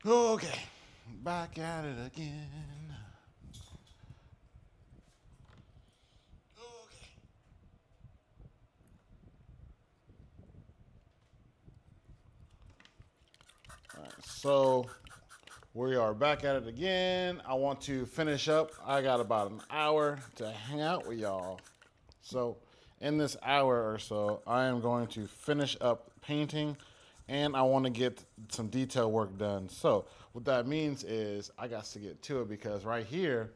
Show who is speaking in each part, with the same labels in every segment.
Speaker 1: Okay, back at it again. Okay. All right, so we are back at it again. I want to finish up. I got about an hour to hang out with y'all. So, in this hour or so, I am going to finish up painting and I want to get some detail work done. So, what that means is I got to get to it because right here,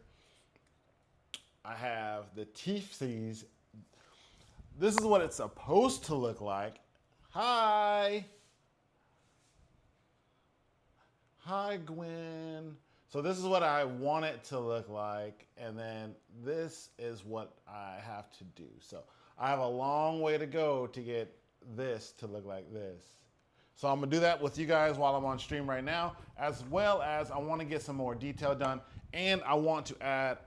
Speaker 1: I have the teethies. This is what it's supposed to look like. Hi. Hi, Gwen. So this is what I want it to look like, and then this is what I have to do. So I have a long way to go to get this to look like this. So I'm gonna do that with you guys while I'm on stream right now, as well as I wanna get some more detail done, and I want to add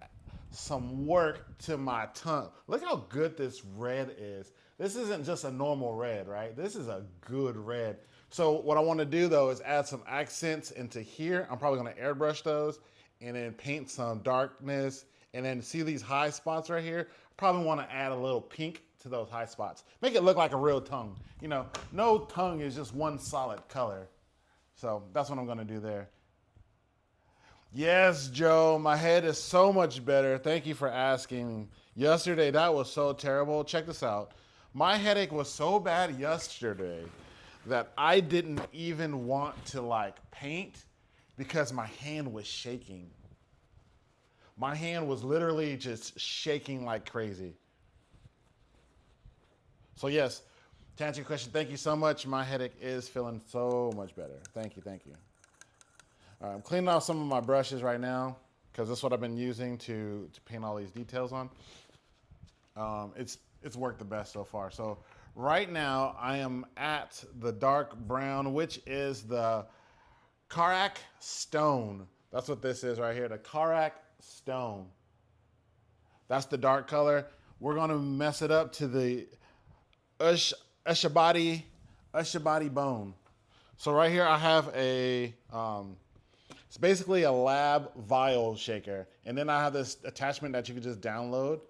Speaker 1: some work to my tongue. Look how good this red is. This isn't just a normal red, right? This is a good red. So what I want to do though is add some accents into here. I'm probably going to airbrush those and then paint some darkness. And then see these high spots right here? Probably want to add a little pink to those high spots. Make it look like a real tongue. You know, no tongue is just one solid color. So that's what I'm going to do there. Yes, Joe, my head is so much better. Thank you for asking. Yesterday, that was so terrible. Check this out. My headache was so bad yesterday that I didn't even want to like paint because my hand was shaking. My hand was literally just shaking like crazy. So yes, to answer your question, thank you so much. My headache is feeling so much better. Thank you, thank you. All right, I'm cleaning off some of my brushes right now because that's what I've been using to paint all these details on. It's worked the best so far. So right now I am at the dark brown, which is the Karak Stone. That's what this is right here, the Karak Stone. That's the dark color. We're gonna mess it up to the Ushabadi bone. So right here I have a it's basically a lab vial shaker. And then I have this attachment that you can just download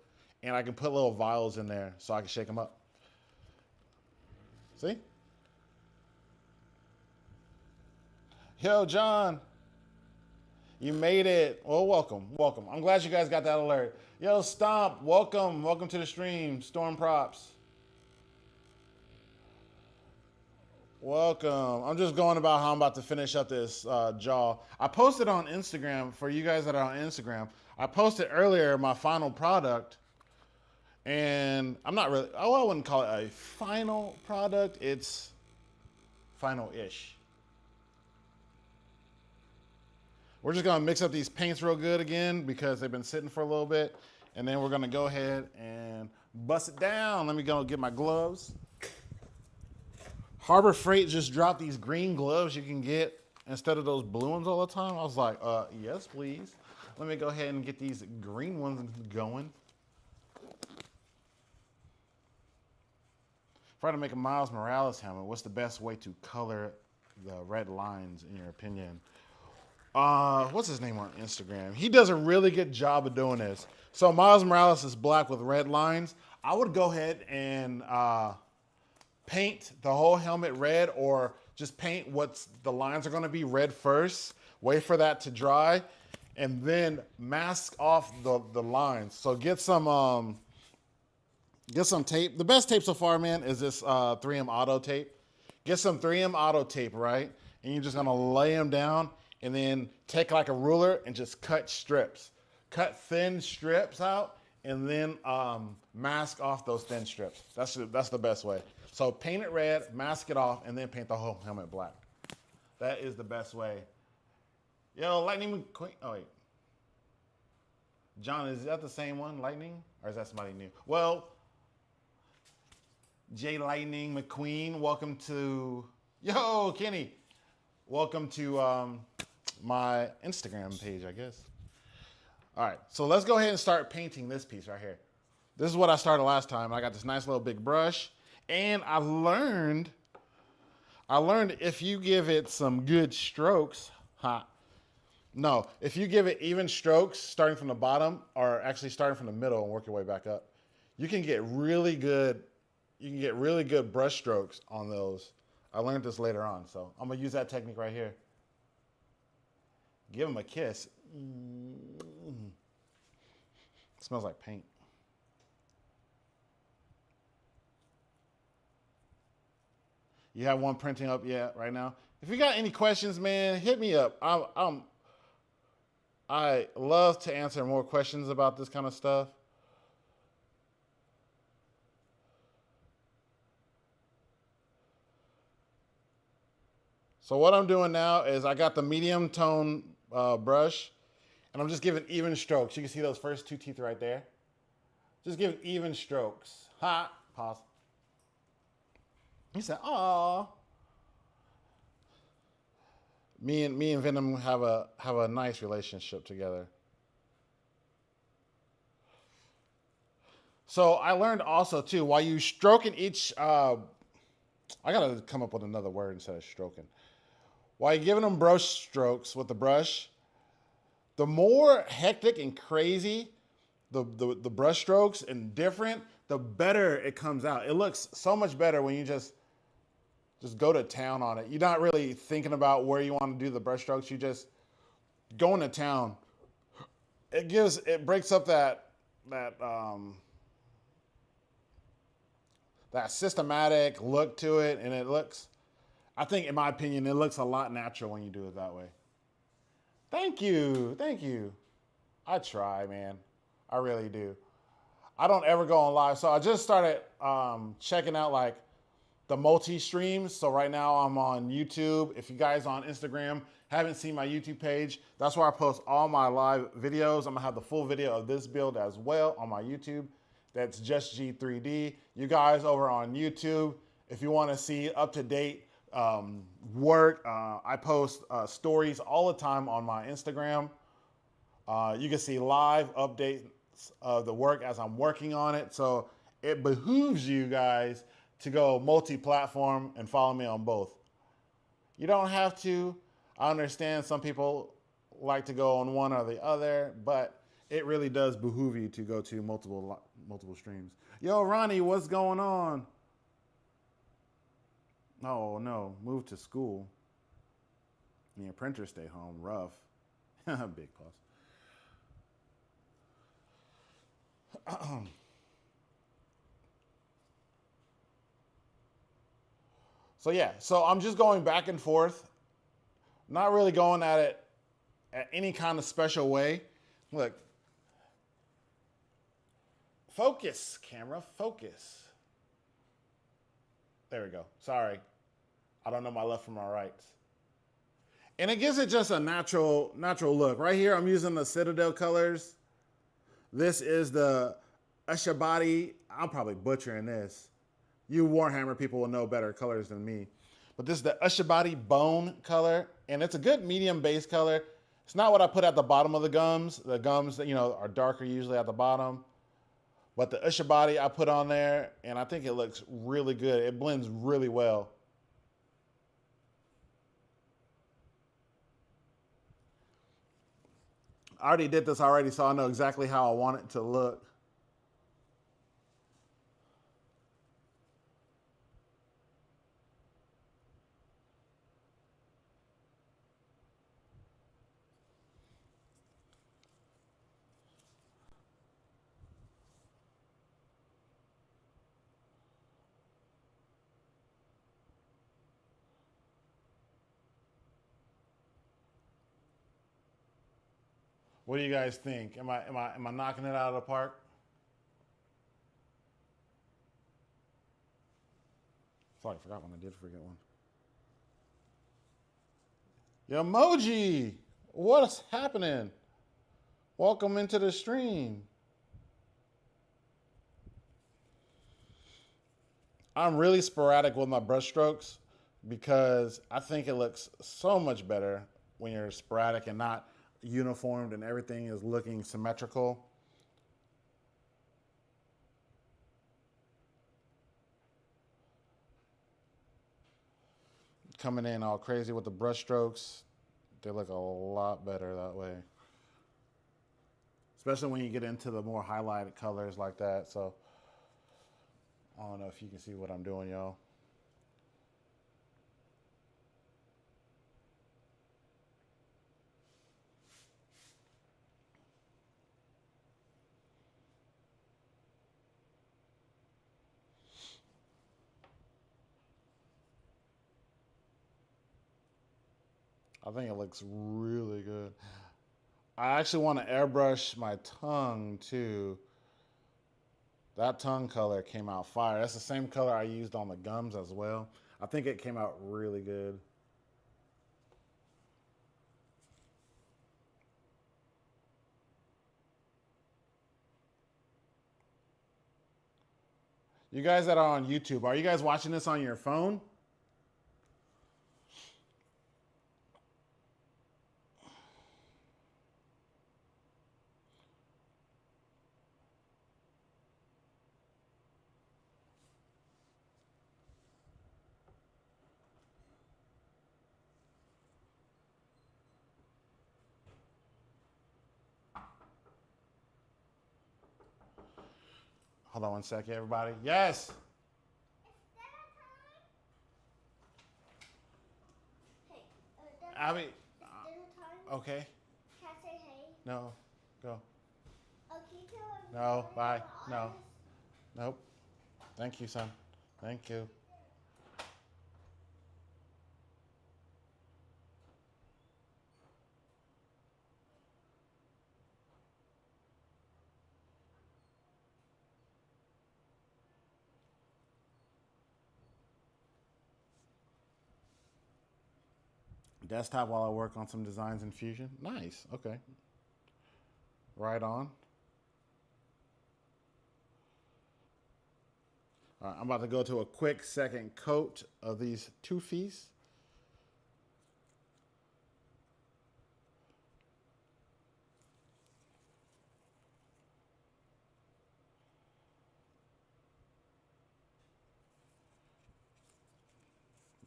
Speaker 1: and I can put little vials in there so I can shake them up. See? Yo, John, you made it. Well, welcome, welcome. I'm glad you guys got that alert. Yo, Stomp, welcome, welcome to the stream. Storm Props. Welcome. I'm just going about how I'm about to finish up this jaw. I posted on Instagram, for you guys that are on Instagram, I posted earlier my final product, and I'm not really, oh, I wouldn't call it a final product. It's final-ish. We're just gonna mix up these paints real good again because they've been sitting for a little bit, and then we're gonna go ahead and bust it down. Let me go get my gloves. Harbor Freight just dropped these green gloves you can get instead of those blue ones all the time. I was like, yes, please. Let me go ahead and get these green ones going. If I had to make a Miles Morales helmet, what's the best way to color the red lines in your opinion? What's his name on Instagram? He does a really good job of doing this. So Miles Morales is black with red lines. I would go ahead and paint the whole helmet red, or just paint what's the lines are going to be red first, wait for that to dry, and then mask off the lines. So get some tape. The best tape so far, man, is this 3M auto tape. Get some 3M auto tape, right? And you're just going to lay them down and then take like a ruler and just cut strips. Cut thin strips out and then mask off those thin strips. That's the best way. So paint it red, mask it off, and then paint the whole helmet black. That is the best way. Yo, Lightning McQueen. Oh, wait. John, is that the same one, Lightning? Or is that somebody new? Well, J Lightning McQueen, welcome to... Yo, Kenny. Welcome to my Instagram page, I guess. All right, so let's go ahead and start painting this piece right here. This is what I started last time. I got this nice little big brush. And I learned if you give it some good strokes, Ha. No, if you give it even strokes starting from the bottom or actually starting from the middle and work your way back up, you can get really good, brush strokes on those. I learned this later on, so I'm gonna use that technique right here. Give them a kiss. Mm. It smells like paint. You have one printing up yet right now? If you got any questions, man, hit me up. I love to answer more questions about this kind of stuff. So what I'm doing now is I got the medium tone brush, and I'm just giving even strokes. You can see those first two teeth right there. Just give even strokes. Ha! Pause. He said, "Aw." Me and Venom have a nice relationship together. So I learned also too, while you stroking each, I gotta come up with another word instead of stroking. While you're giving them brush strokes with the brush, the more hectic and crazy the brush strokes and different, the better it comes out. It looks so much better when you just go to town on it. You're not really thinking about where you want to do the brush strokes. You just going to town. It breaks up that systematic look to it, and it looks, I think in my opinion, it looks a lot natural when you do it that way. Thank you. I try, man. I really do. I don't ever go on live. So I just started checking out like the multi-streams. So right now I'm on YouTube. If you guys on Instagram haven't seen my YouTube page, that's where I post all my live videos. I'm gonna have the full video of this build as well on my YouTube. That's JustGee3D. You guys over on YouTube, if you wanna see up-to-date work, I post stories all the time on my Instagram. You can see live updates of the work as I'm working on it. So it behooves you guys to go multi-platform and follow me on both. You don't have to. I understand some people like to go on one or the other, but it really does behoove you to go to multiple streams. Yo, Ronnie, what's going on? No, move to school. And your printer stay home. Rough. Big pause. So yeah, so I'm just going back and forth, not really going at it at any kind of special way. Look, focus, camera, focus. There we go. Sorry, I don't know my left from my right. And it gives it just a natural look. Right here, I'm using the Citadel colors. This is the Ushabadi. I'm probably butchering this. You Warhammer people will know better colors than me. But this is the Ushabadi bone color, and it's a good medium base color. It's not what I put at the bottom of the gums. The gums, are darker usually at the bottom. But the Ushabadi I put on there, and I think it looks really good. It blends really well. I already did this already, so I know exactly how I want it to look. What do you guys think? Am I knocking it out of the park? Sorry, I forgot one. I did forget one. Emoji, what's happening? Welcome into the stream. I'm really sporadic with my brush strokes because I think it looks so much better when you're sporadic and not uniformed and everything is looking symmetrical. Coming in all crazy with the brush strokes. They look a lot better that way. Especially when you get into the more highlighted colors like that. So I don't know if you can see what I'm doing, y'all. I think it looks really good. I actually want to airbrush my tongue too. That tongue color came out fire. That's the same color I used on the gums as well. I think it came out really good. You guys that are on YouTube, are you guys watching this on your phone? Hold on one second, everybody. Yes.
Speaker 2: Hey,
Speaker 1: Abby.
Speaker 2: dinner time.
Speaker 1: Okay.
Speaker 2: Can I say hey?
Speaker 1: No. Go.
Speaker 2: Can you tell
Speaker 1: No. Bye.
Speaker 2: what
Speaker 1: No. Nope. Thank you, son. Thank you. Desktop while I work on some designs in Fusion. Nice. Okay. Right on. All right, I'm about to go to a quick second coat of these toofies.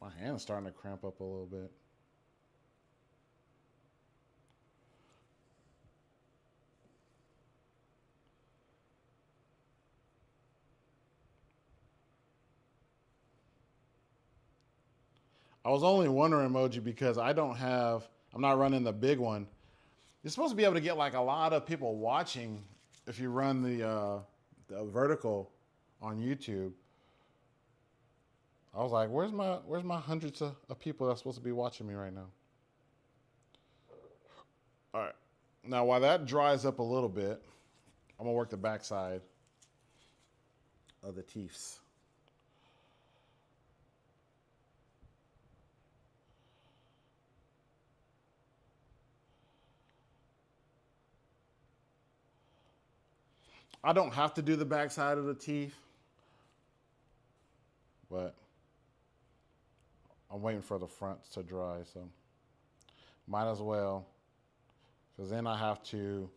Speaker 1: My hand's starting to cramp up a little bit. I was only wondering, emoji, because I'm not running the big one. You're supposed to be able to get like a lot of people watching if you run the vertical on YouTube. I was like, where's my hundreds of people that's supposed to be watching me right now? All right. Now, while that dries up a little bit, I'm gonna work the backside of the teeths. I don't have to do the backside of the teeth, but I'm waiting for the fronts to dry, so might as well, because then I have to.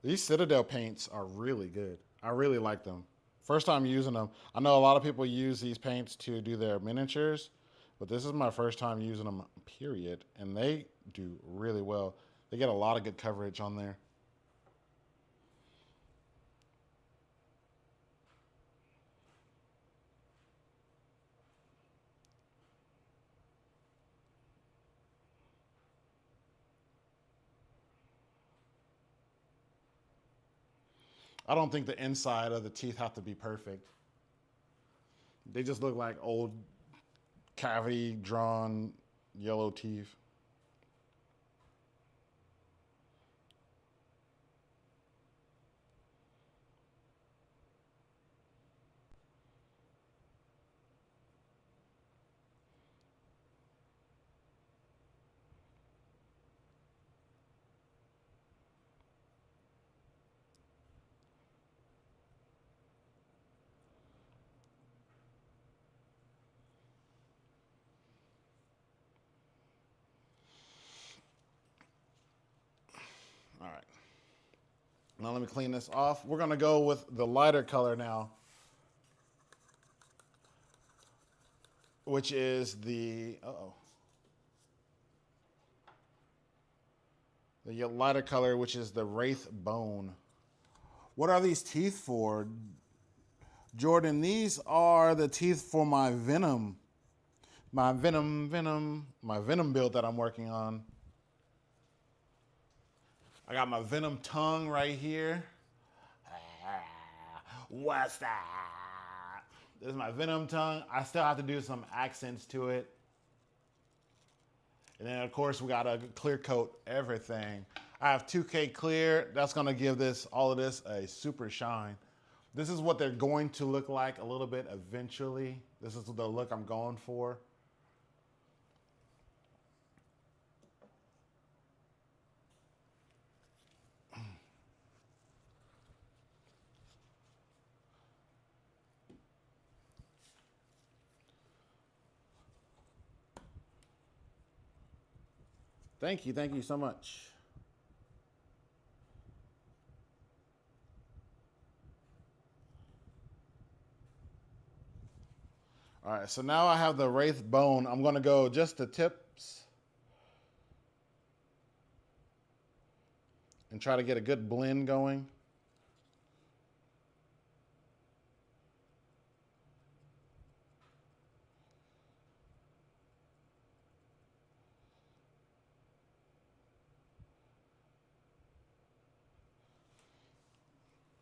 Speaker 1: These Citadel paints are really good. I really like them. First time using them. I know a lot of people use these paints to do their miniatures, but this is my first time using them, period. And they do really well. They get a lot of good coverage on there. I don't think the inside of the teeth have to be perfect. They just look like old cavity drawn yellow teeth. All right. Now let me clean this off. We're going to go with the lighter color now, which is the, the lighter color, which is the Wraith Bone. What are these teeth for? Jordan, these are the teeth for my Venom. My Venom build that I'm working on. I got my Venom tongue right here. What's that? This is my Venom tongue. I still have to do some accents to it. And then, of course, we got to clear coat everything. I have 2K clear. That's going to give all of this a super shine. This is what they're going to look like a little bit eventually. This is the look I'm going for. Thank you so much. All right, so now I have the Wraith Bone. I'm gonna go just the tips and try to get a good blend going.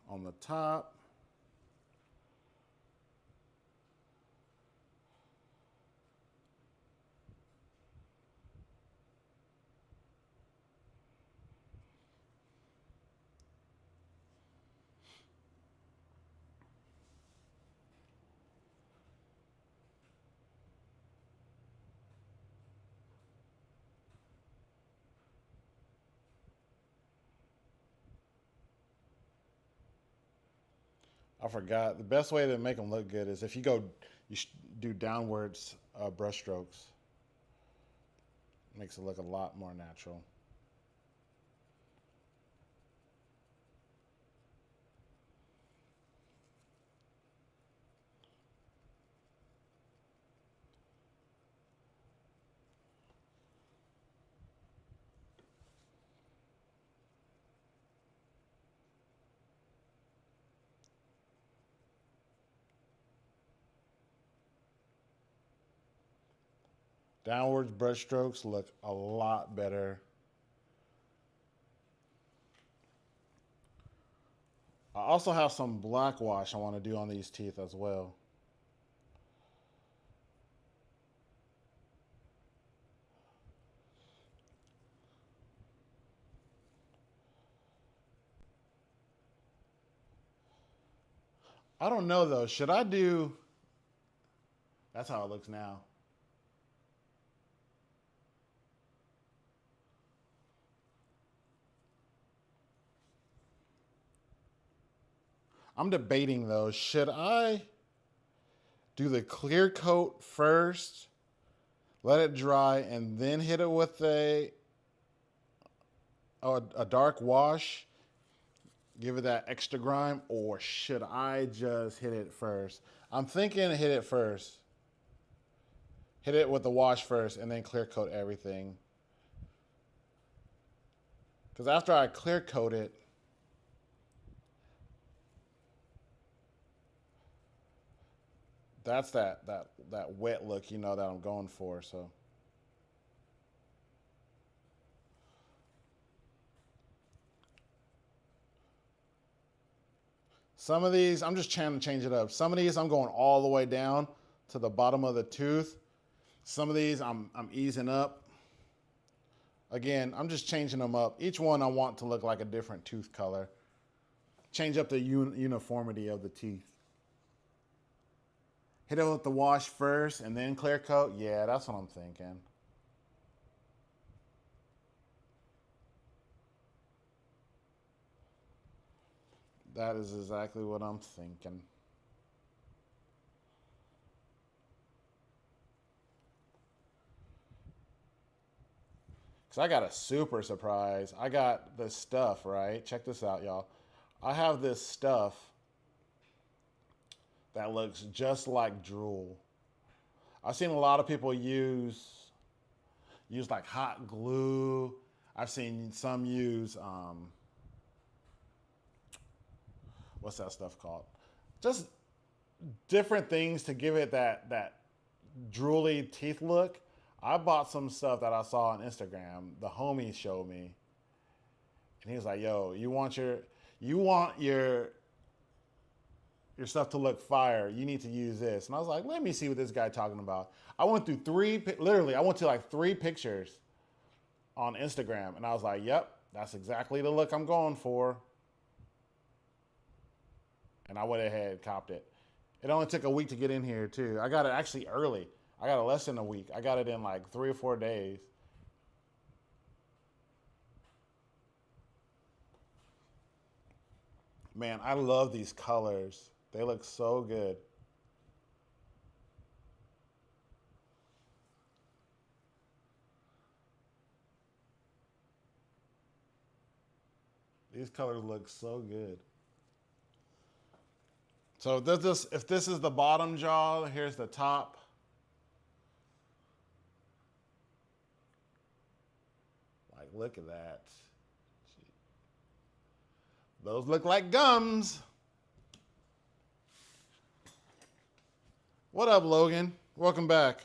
Speaker 1: On the top. I forgot. The best way to make them look good is if you do downwards brush strokes. Makes it look a lot more natural. Downwards brush strokes look a lot better. I also have some black wash I want to do on these teeth as well. I don't know though. Should I do... That's how it looks now. I'm debating though. Should I do the clear coat first, let it dry, and then hit it with a dark wash, give it that extra grime, or should I just hit it first? I'm thinking hit it first. Hit it with the wash first and then clear coat everything. Because after I clear coat it, that's that wet look, you know, that I'm going for. So some of these, I'm just trying to change it up. Some of these I'm going all the way down to the bottom of the tooth. Some of these I'm easing up. Again, I'm just changing them up. Each one I want to look like a different tooth color. Change up the uniformity of the teeth. Hit it with the wash first and then clear coat. Yeah, that's what I'm thinking. That is exactly what I'm thinking. Because I got a super surprise. I got this stuff, right? Check this out, y'all. I have this stuff that looks just like drool. I've seen a lot of people use like hot glue. I've seen some use what's that stuff called? Just different things to give it that drooly teeth look. I bought some stuff that I saw on Instagram. The homie showed me, and he was like, "Yo, you want your stuff to look fire. You need to use this." And I was like, "Let me see what this guy talking about." I went through I went to like 3 pictures on Instagram, and I was like, "Yep, that's exactly the look I'm going for." And I went ahead and copped it. It only took a week to get in here too. I got it actually early. I got it less than a week. I got it in like 3 or 4 days. Man, I love these colors. They look so good. These colors look so good. So if this is the bottom jaw, here's the top. Like, look at that. Those look like gums. What up, Logan? Welcome back.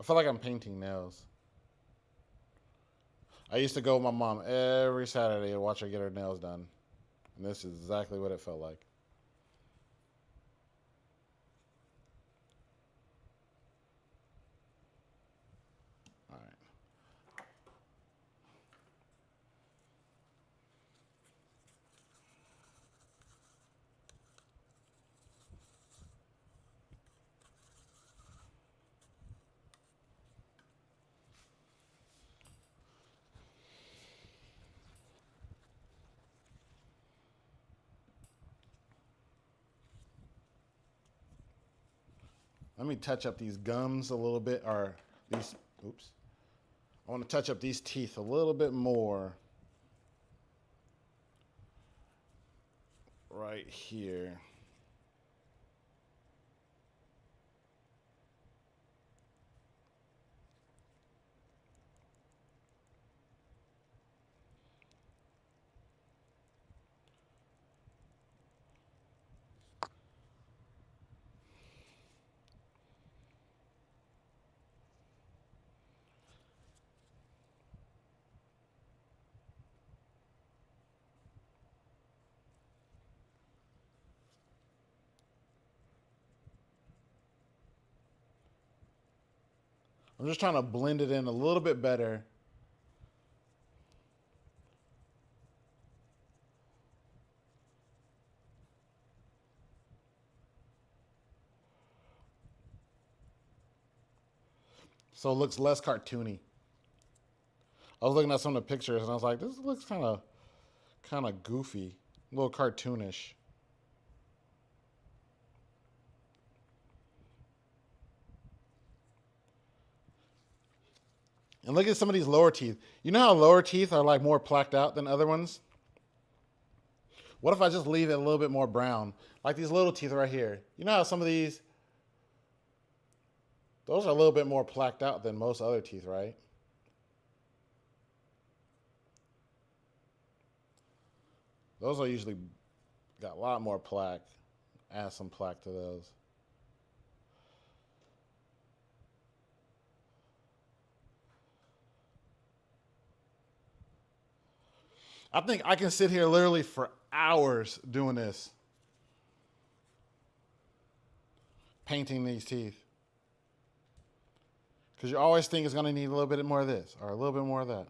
Speaker 1: I feel like I'm painting nails. I used to go with my mom every Saturday and watch her get her nails done. And this is exactly what it felt like. All right. Let me touch up these gums a little bit, or these, oops. I want to touch up these teeth a little bit more. Right here. I'm just trying to blend it in a little bit better. So it looks less cartoony. I was looking at some of the pictures and I was like, this looks kind of goofy, a little cartoonish. And look at some of these lower teeth. You know how lower teeth are like more plaqued out than other ones? What if I just leave it a little bit more brown? Like these little teeth right here. You know how some of these, those are a little bit more plaqued out than most other teeth, right? Those are usually got a lot more plaque. Add some plaque to those. I think I can sit here literally for hours doing this. Painting these teeth. Because you always think it's going to need a little bit more of this or a little bit more of that.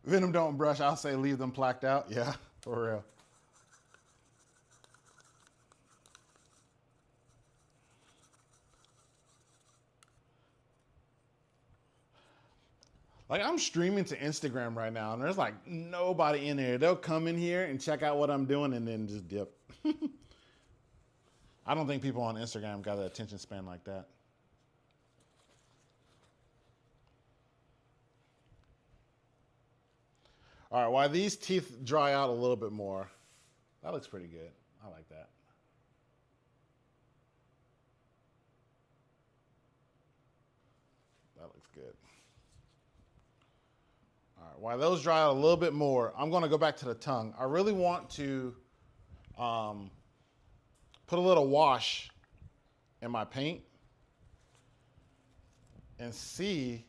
Speaker 1: Venom don't brush. I'll say leave them plaqued out. Yeah, for real. Like I'm streaming to Instagram right now, and there's like nobody in there. They'll come in here and check out what I'm doing, and then just dip. I don't think people on Instagram got the attention span like that. All right, while these teeth dry out a little bit more, that looks pretty good. I like that. That looks good. All right, while those dry out a little bit more, I'm going to go back to the tongue. I really want to put a little wash in my paint and see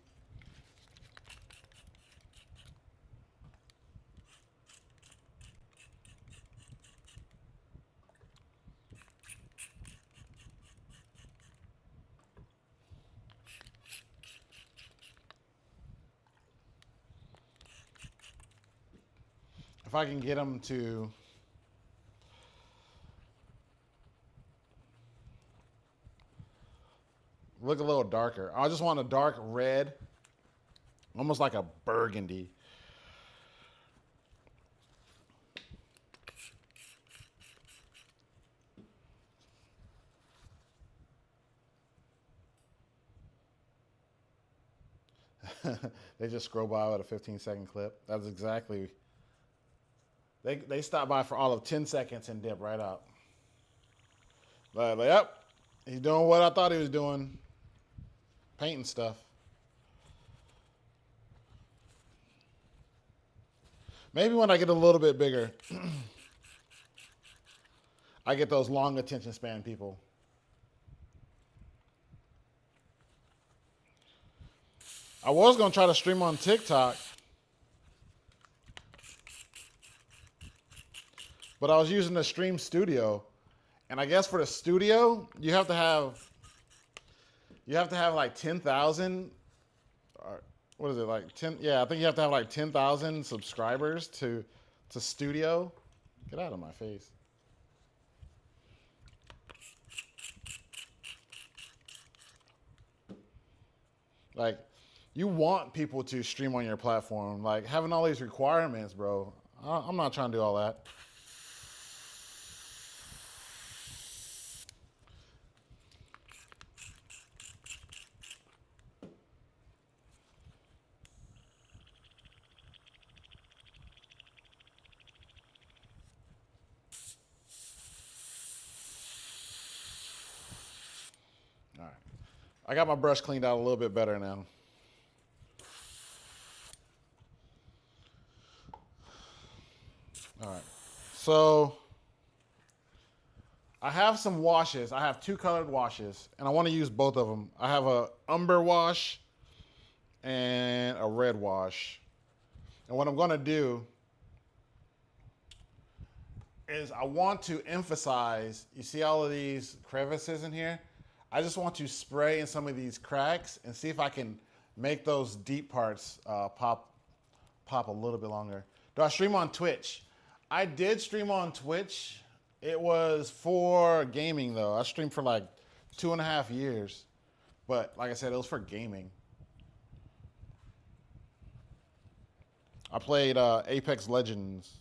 Speaker 1: if I can get them to look a little darker. I just want a dark red, almost like a burgundy. They just scroll by with a 15-second clip. That's exactly. They stop by for all of 10 seconds and dip right out. But yep, he's doing what I thought he was doing. Painting stuff. Maybe when I get a little bit bigger, I get those long attention span people. I was going to try to stream on TikTok, but I was using the Stream Studio. And I guess for the studio, you have to have like 10,000, or what is it, like 10? Yeah, I think you have to have like 10,000 subscribers to studio. Get out of my face. Like, you want people to stream on your platform. Like, having all these requirements, bro. I'm not trying to do all that. All right. I got my brush cleaned out a little bit better now. All right. So I have some washes. I have two colored washes, and I want to use both of them. I have a umber wash and a red wash. And what I'm going to do is I want to emphasize, you see all of these crevices in here? I just want to spray in some of these cracks and see if I can make those deep parts pop a little bit longer. Do I stream on Twitch? I did stream on Twitch. It was for gaming though. I streamed for like 2.5 years. But like I said, it was for gaming. I played Apex Legends.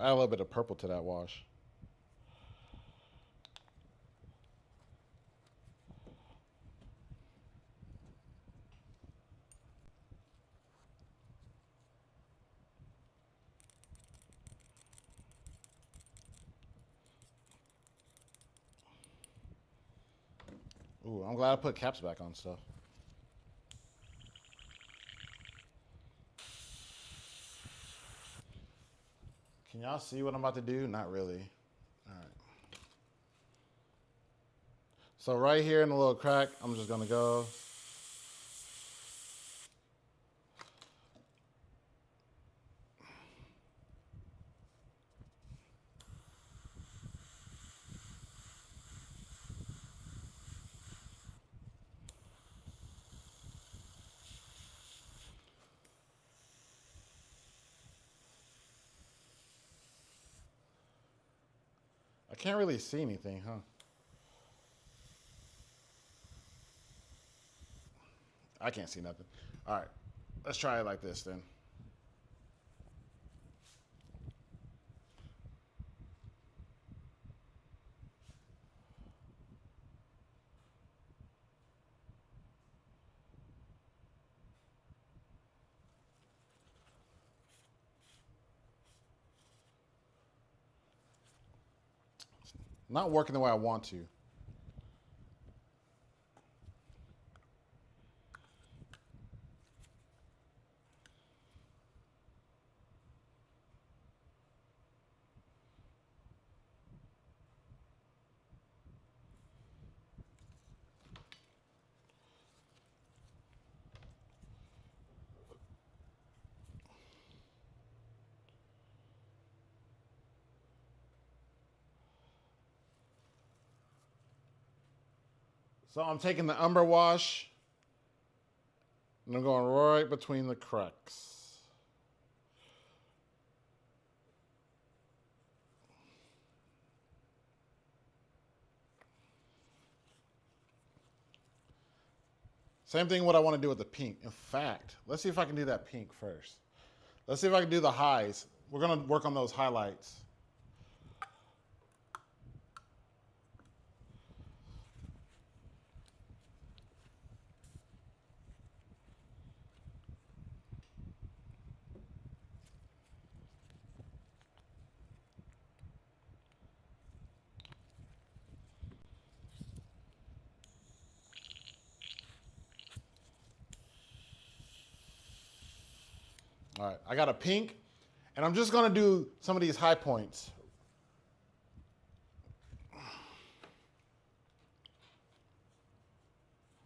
Speaker 1: Add a little bit of purple to that wash. Ooh, I'm glad I put caps back on stuff. Can y'all see what I'm about to do? Not really. All right. So right here in the little crack, I'm just gonna go. I can't really see anything, huh? I can't see nothing. All right, let's try it like this then. Not working the way I want to. So I'm taking the umber wash and I'm going right between the cracks. Same thing what I want to do with the pink. In fact, let's see if I can do that pink first. Let's see if I can do the highs. We're going to work on those highlights. All right, I got a pink, and I'm just going to do some of these high points.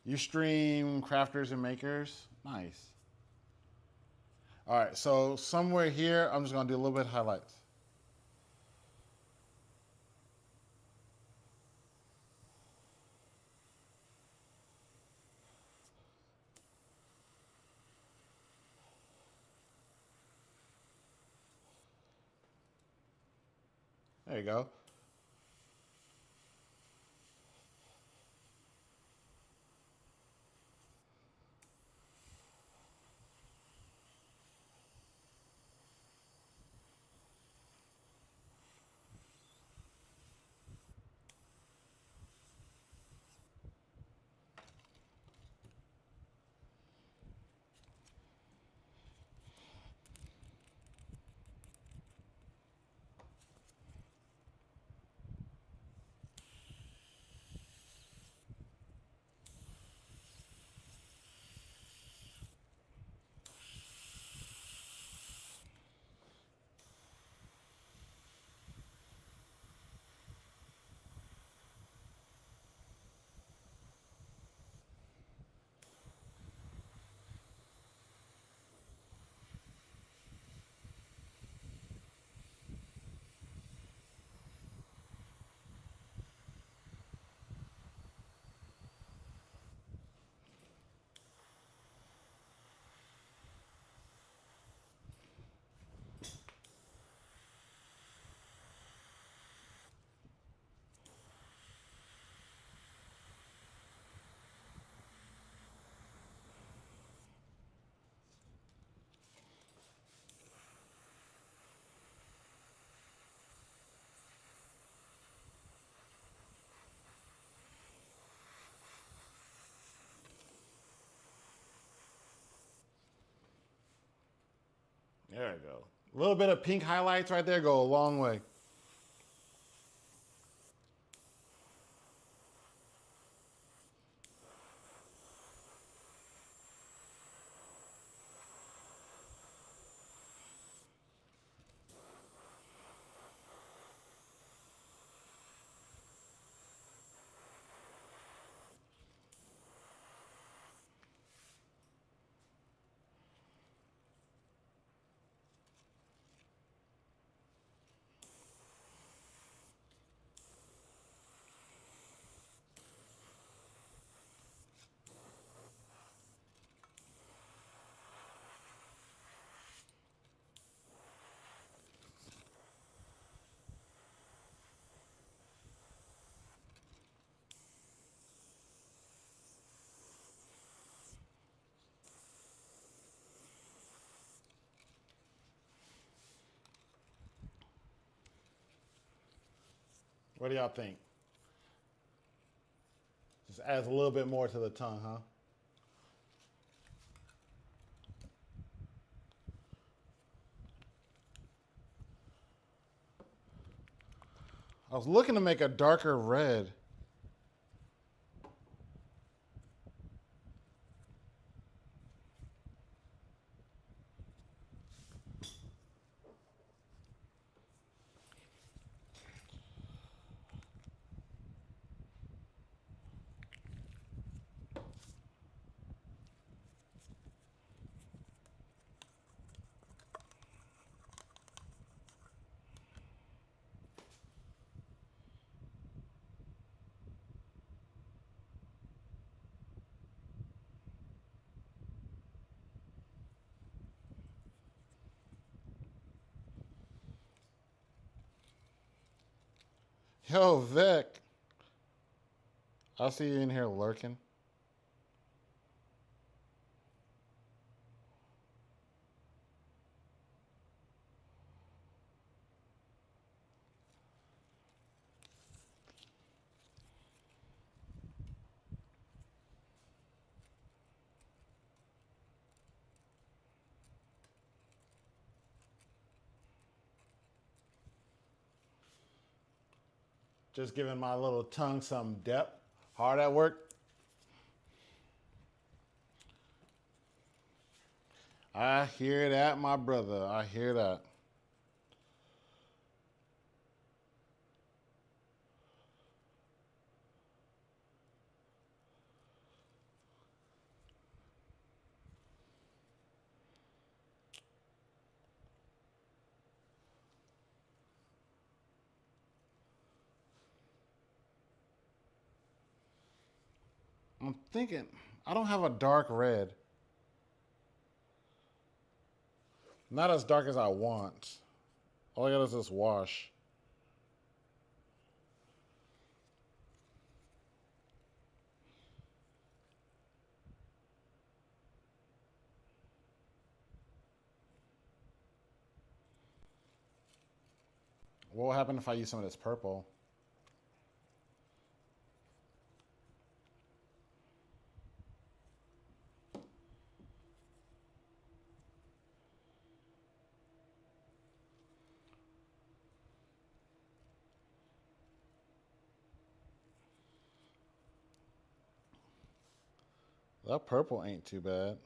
Speaker 1: Ustream crafters and makers. Nice. All right, so somewhere here, I'm just going to do a little bit of highlights. There you go. There we go. A little bit of pink highlights right there go a long way. What do y'all think? Just adds a little bit more to the tongue, huh? I was looking to make a darker red. Yo, Vic. I see you in here lurking. Just giving my little tongue some depth. Hard at work. I hear that, my brother. I hear that. I'm thinking, I don't have a dark red. Not as dark as I want. All I got is this wash. What will happen if I use some of this purple? That purple ain't too bad.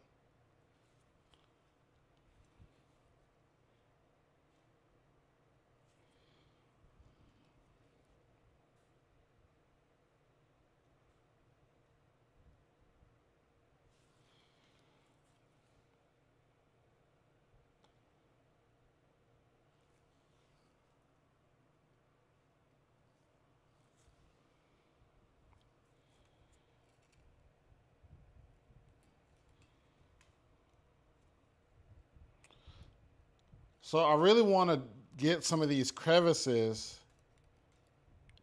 Speaker 1: So I really want to get some of these crevices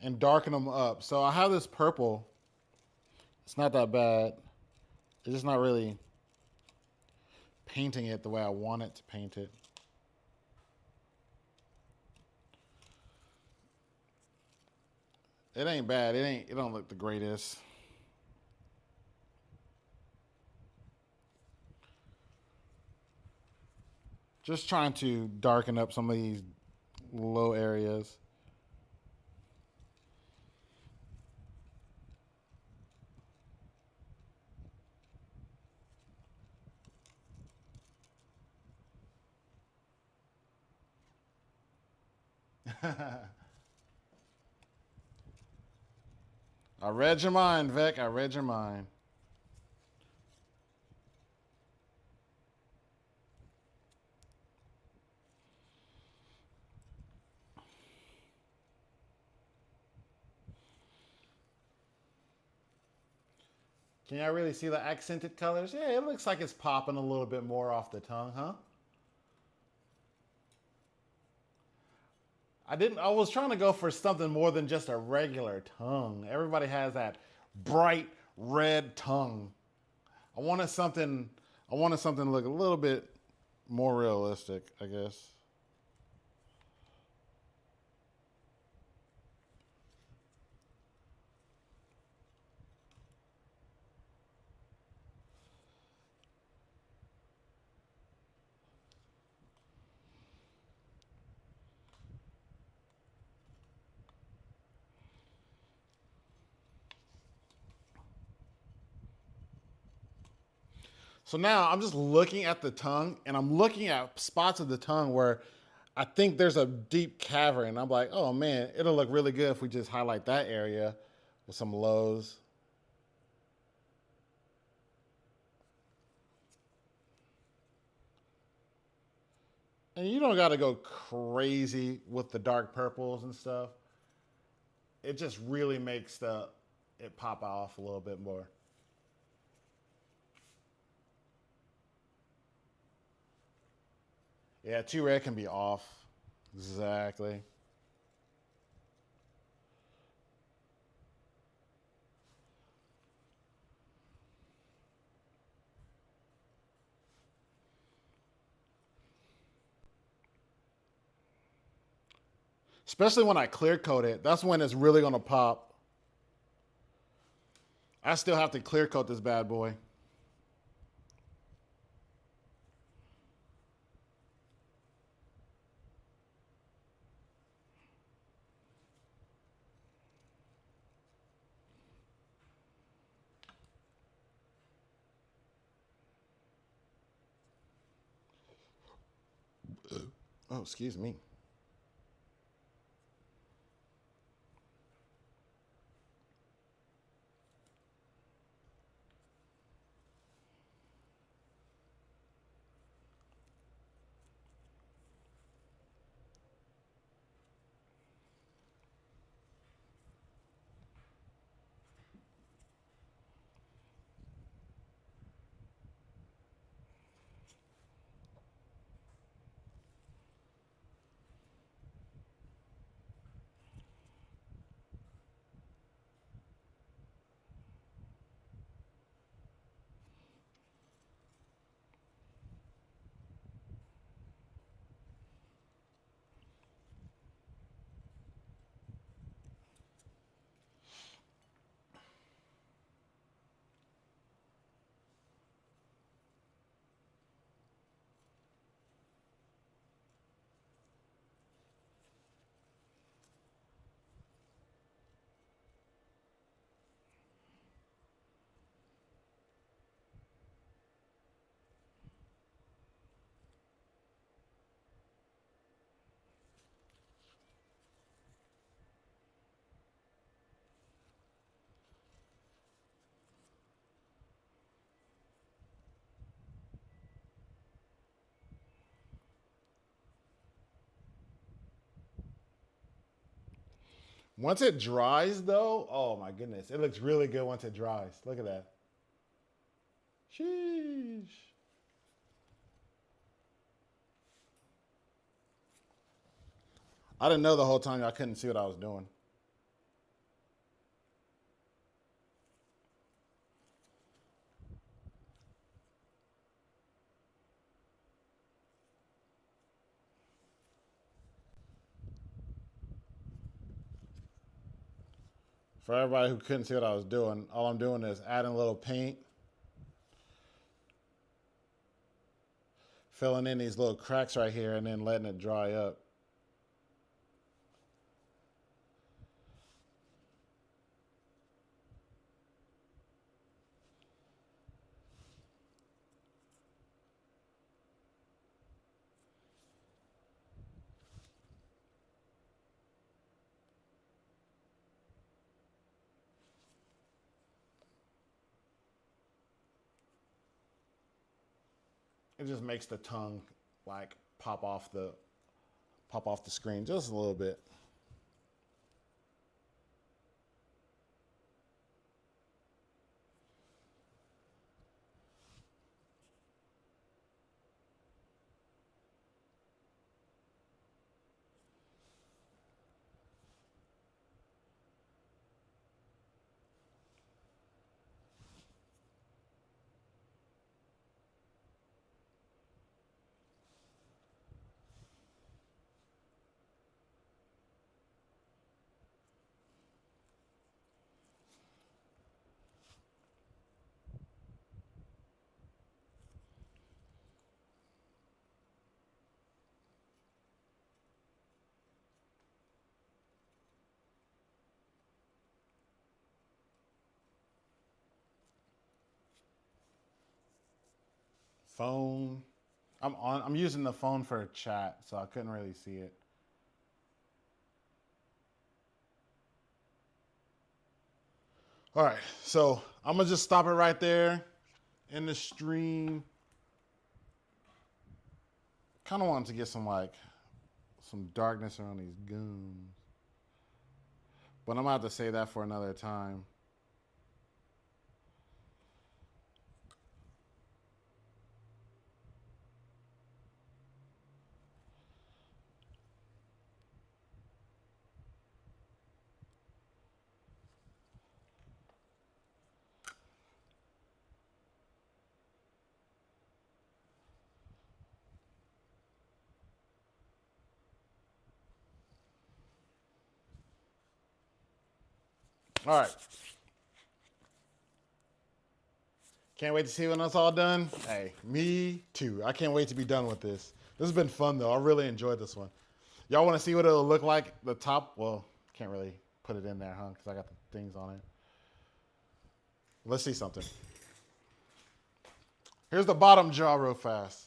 Speaker 1: and darken them up. So I have this purple. It's not that bad. It's just not really painting it the way I want it to paint it. It ain't bad. It don't look the greatest. Just trying to darken up some of these low areas. I read your mind, Vic. I read your mind. Can y'all really see the accented colors? Yeah, it looks like it's popping a little bit more off the tongue, huh? I was trying to go for something more than just a regular tongue. Everybody has that bright red tongue. I wanted something I wanted something to look a little bit more realistic, I guess. So now I'm just looking at the tongue and I'm looking at spots of the tongue where I think there's a deep cavern. I'm like, oh man, it'll look really good if we just highlight that area with some lows. And you don't got to go crazy with the dark purples and stuff. It just really makes it pop off a little bit more. Yeah, too red can be off. Exactly. Especially when I clear coat it. That's when it's really going to pop. I still have to clear coat this bad boy. Oh, excuse me. Once it dries, though, oh my goodness, it looks really good once it dries. Look at that. Sheesh. I didn't know the whole time I couldn't see what I was doing. For everybody who couldn't see what I was doing, all I'm doing is adding a little paint, filling in these little cracks right here and then letting it dry up. It just makes the tongue like pop off the screen just a little bit. Phone. I'm using the phone for a chat, so I couldn't really see it. All right, so I'm gonna just stop it right there in the stream. Kind of wanted to get some darkness around these gums, but I'm gonna have to save that for another time. All right. Can't wait to see when it's all done. Hey, me too. I can't wait to be done with this. This has been fun though. I really enjoyed this one. Y'all want to see what it'll look like? The top, well, can't really put it in there, huh? Because I got the things on it. Let's see something. Here's the bottom jaw real fast.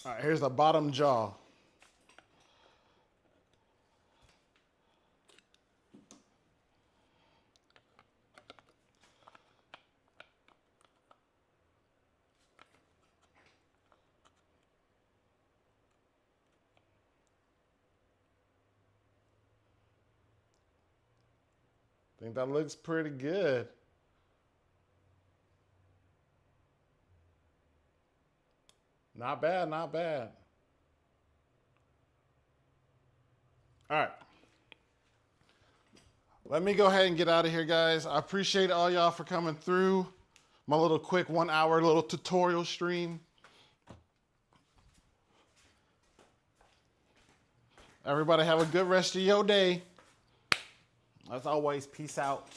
Speaker 1: All right, here's the bottom jaw. I think that looks pretty good. Not bad, not bad. All right. Let me go ahead and get out of here, guys. I appreciate all y'all for coming through my little quick 1 hour little tutorial stream. Everybody have a good rest of your day. As always, peace out.